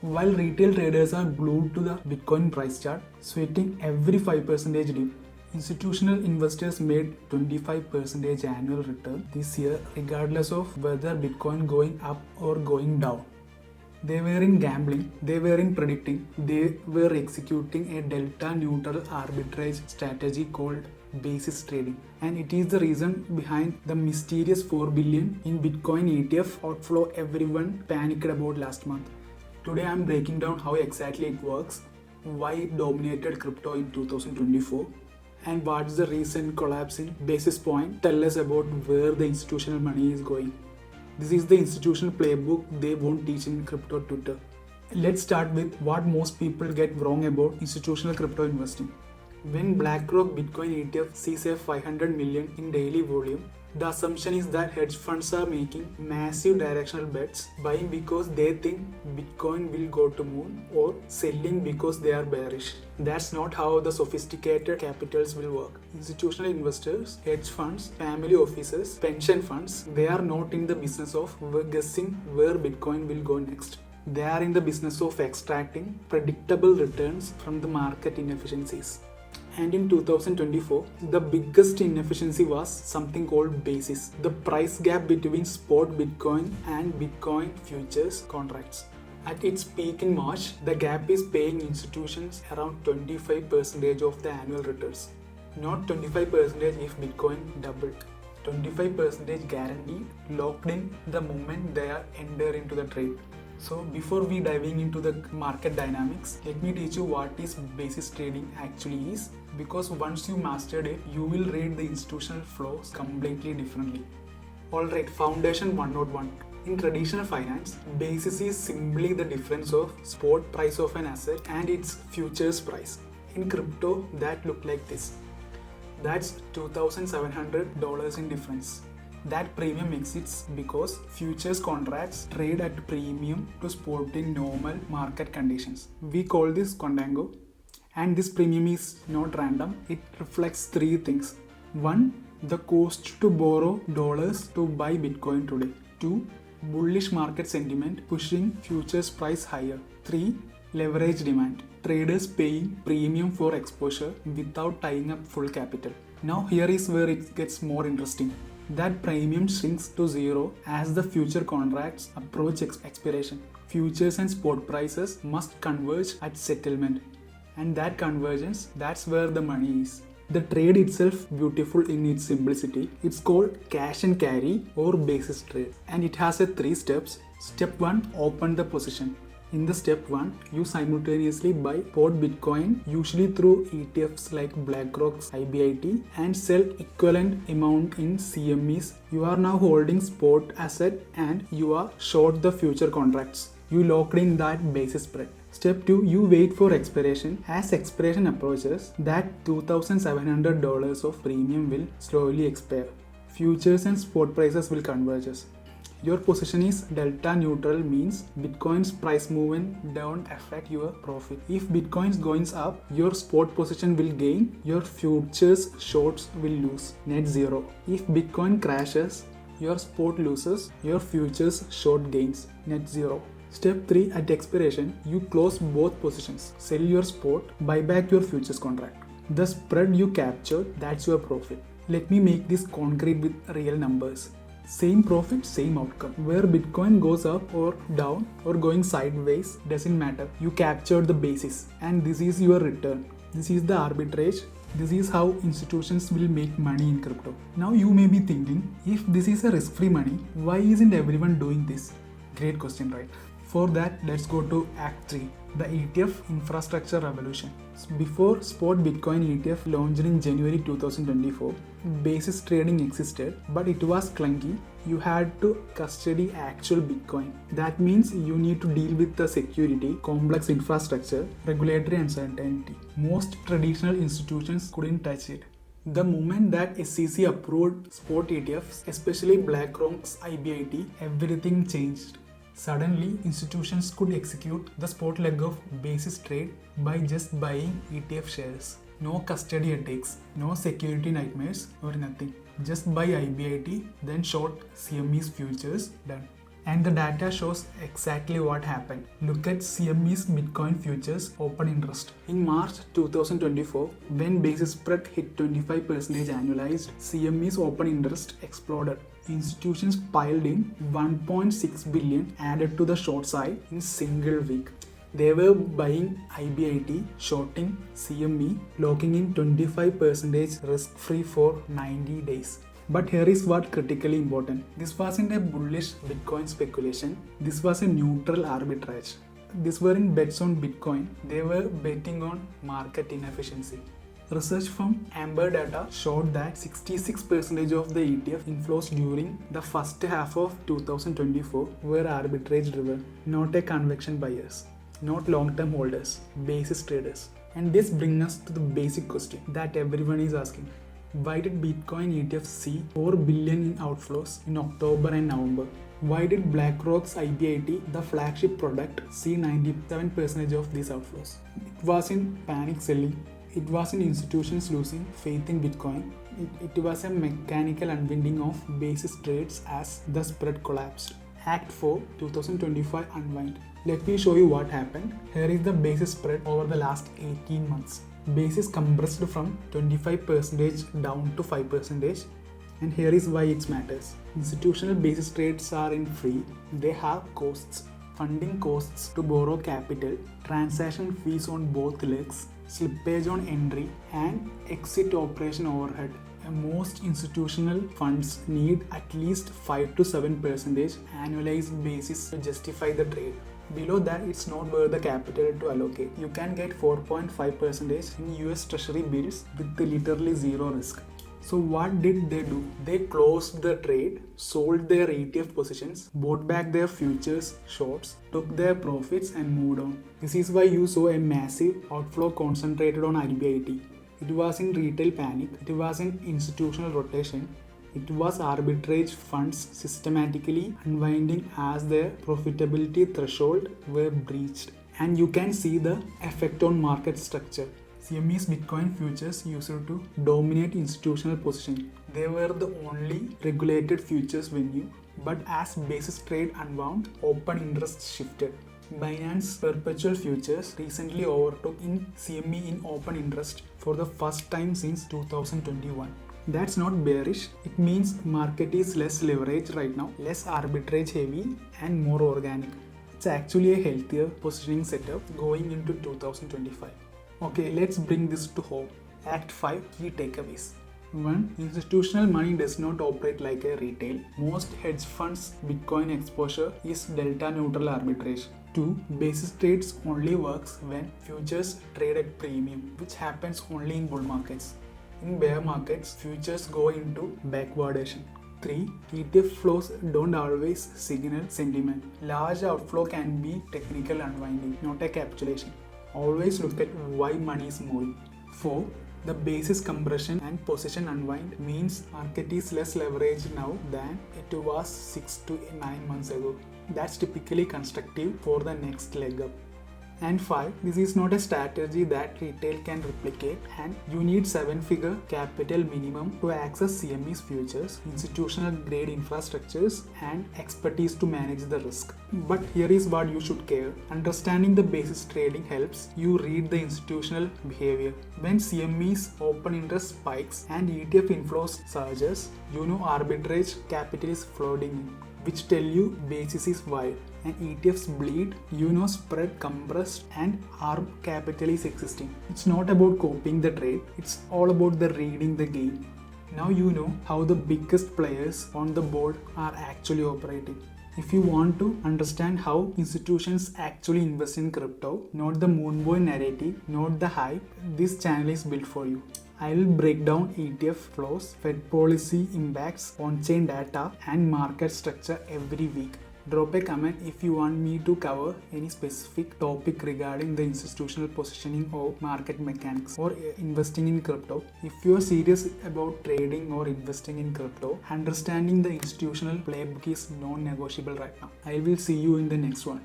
While retail traders are glued to the Bitcoin price chart, sweating every 5% dip, institutional investors made 25% annual return this year regardless of whether Bitcoin going up or going down. They weren't gambling, they weren't predicting, they were executing a delta neutral arbitrage strategy called basis trading. And it is the reason behind the mysterious 4 billion in Bitcoin ETF outflow everyone panicked about last month. Today I am breaking down how exactly it works, why it dominated crypto in 2024, and what's the recent collapse in basis point tell us about where the institutional money is going. This is the institutional playbook they won't teach in crypto Twitter. Let's start with what most people get wrong about institutional crypto investing. When BlackRock Bitcoin ETF sees a 500 million in daily volume, the assumption is that hedge funds are making massive directional bets, buying because they think Bitcoin will go to moon or selling because they are bearish. That's not how the sophisticated capitals will work. Institutional investors, hedge funds, family offices, pension funds, they are not in the business of guessing where Bitcoin will go next. They are in the business of extracting predictable returns from the market inefficiencies. And in 2024, the biggest inefficiency was something called basis, the price gap between spot Bitcoin and Bitcoin futures contracts. At its peak in March, the gap is paying institutions around 25% of the annual returns. Not 25% if Bitcoin doubled. 25% guaranteed, locked in the moment they are enter into the trade. So before we diving into the market dynamics, let me teach you what is basis trading actually is, because once you mastered it, you will read the institutional flows completely differently. Alright, foundation 101. In traditional finance, basis is simply the difference of spot price of an asset and its futures price. In crypto, that look like this. That's $2,700 in difference. That premium exists because futures contracts trade at premium to spot in normal market conditions. We call this contango, and this premium is not random. It reflects three things. 1. The cost to borrow dollars to buy Bitcoin today. 2. Bullish market sentiment pushing futures price higher. 3. Leverage demand. Traders paying premium for exposure without tying up full capital. Now here is where it gets more interesting. That premium shrinks to zero as the future contracts approach expiration. Futures and spot prices must converge at settlement. And that convergence, that's where the money is. The trade itself beautiful in its simplicity. It's called cash and carry or basis trade. And it has a 3 steps. Step 1, open the position. In the step 1, you simultaneously buy spot Bitcoin, usually through ETFs like BlackRock's IBIT, and sell equivalent amount in CMEs. You are now holding spot asset and you are short the future contracts. You locked in that basis spread. Step 2, you wait for expiration. As expiration approaches, that $2,700 of premium will slowly expire. Futures and spot prices will converge. Your position is delta neutral, means Bitcoin's price movement don't affect your profit. If Bitcoin's goes up, your spot position will gain, your futures shorts will lose, net zero. If Bitcoin crashes, your spot loses, your futures short gains, net zero. Step 3, at expiration, you close both positions. Sell your spot, buy back your futures contract. The spread you captured, that's your profit. Let me make this concrete with real numbers. Same profit, same outcome. Where Bitcoin goes up or down or going sideways doesn't matter. You captured the basis and this is your return. This is the arbitrage. This is how institutions will make money in crypto. Now you may be thinking, if this is a risk-free money, why isn't everyone doing this? Great question, right? For that, let's go to Act 3, the ETF infrastructure revolution. Before spot Bitcoin ETF launched in January 2024, basis trading existed, but it was clunky. You had to custody actual Bitcoin. That means you need to deal with the security, complex infrastructure, regulatory uncertainty. Most traditional institutions couldn't touch it. The moment that SEC approved spot ETFs, especially BlackRock's IBIT, everything changed. Suddenly, institutions could execute the spot leg of basis trade by just buying ETF shares. No custody headaches, no security nightmares or nothing. Just buy IBIT, then short CME's futures, done. And the data shows exactly what happened. Look at CME's Bitcoin futures open interest. In March 2024, when basis spread hit 25% annualized, CME's open interest exploded. Institutions piled in 1.6 billion added to the short side in single week. They were buying IBIT, shorting CME, locking in 25% risk-free for 90 days. But here is what critically important. This wasn't a bullish Bitcoin speculation. This was a neutral arbitrage. These weren't bets on Bitcoin. They were betting on market inefficiency. Research from Amberdata showed that 66% of the ETF inflows during the first half of 2024 were arbitrage driven, not a convection buyers, not long-term holders, basis traders. And this brings us to the basic question that everyone is asking. Why did Bitcoin ETFs see 4 billion in outflows in October and November? Why did BlackRock's IBIT, the flagship product, see 97% of these outflows? It wasn't panic selling. It wasn't institutions losing faith in Bitcoin. It was a mechanical unwinding of basis trades as the spread collapsed. Act 4 2025 unwind. Let me show you what happened. Here is the basis spread over the last 18 months. Basis compressed from 25% down to 5%, and here is why it matters. Institutional basis trades are in free. They have costs, funding costs to borrow capital, transaction fees on both legs, slippage on entry, and exit operation overhead. Most institutional funds need at least 5 to 7% annualized basis to justify the trade. Below that, it's not worth the capital to allocate. You can get 4.5% in US Treasury bills with literally zero risk. So what did they do? They closed the trade, sold their ETF positions, bought back their futures shorts, took their profits and moved on. This is why you saw a massive outflow concentrated on IBIT. It wasn't retail panic, it wasn't institutional rotation. It was arbitrage funds systematically unwinding as their profitability threshold were breached. And you can see the effect on market structure. CME's Bitcoin futures used to dominate institutional positioning. They were the only regulated futures venue, but as basis trade unwound, open interest shifted. Binance Perpetual Futures recently overtook in CME in open interest for the first time since 2021. That's not bearish. It means market is less leveraged right now, less arbitrage heavy and more organic. It's actually a healthier positioning setup going into 2025. Okay, let's bring this to home. Act 5 key takeaways. 1. Institutional money does not operate like a retail. Most hedge funds' Bitcoin exposure is delta neutral arbitrage. 2. Basis trades only works when futures trade at premium, which happens only in bull markets. In bear markets, futures go into backwardation. 3. ETF flows don't always signal sentiment. Large outflow can be technical unwinding, not a capitulation. Always look at why money is moving. 4. The basis compression and position unwind means market is less leveraged now than it was 6 to 9 months ago. That's typically constructive for the next leg up. And 5. This is not a strategy that retail can replicate, and you need 7-figure capital minimum to access CME's futures, institutional grade infrastructures, and expertise to manage the risk. But here is what you should care. Understanding the basis trading helps you read the institutional behavior. When CME's open interest spikes and ETF inflows surges, you know arbitrage capital is flooding in, which tell you basis is wide. And ETFs bleed, you know spread compressed and ARB capital is existing. It's not about copying the trade, it's all about the reading the game. Now you know how the biggest players on the board are actually operating. If you want to understand how institutions actually invest in crypto, not the moonboy narrative, not the hype, this channel is built for you. I will break down ETF flows, Fed policy impacts, on-chain data, and market structure every week. Drop a comment if you want me to cover any specific topic regarding the institutional positioning or market mechanics or investing in crypto. If you are serious about trading or investing in crypto, understanding the institutional playbook is non-negotiable right now. I will see you in the next one.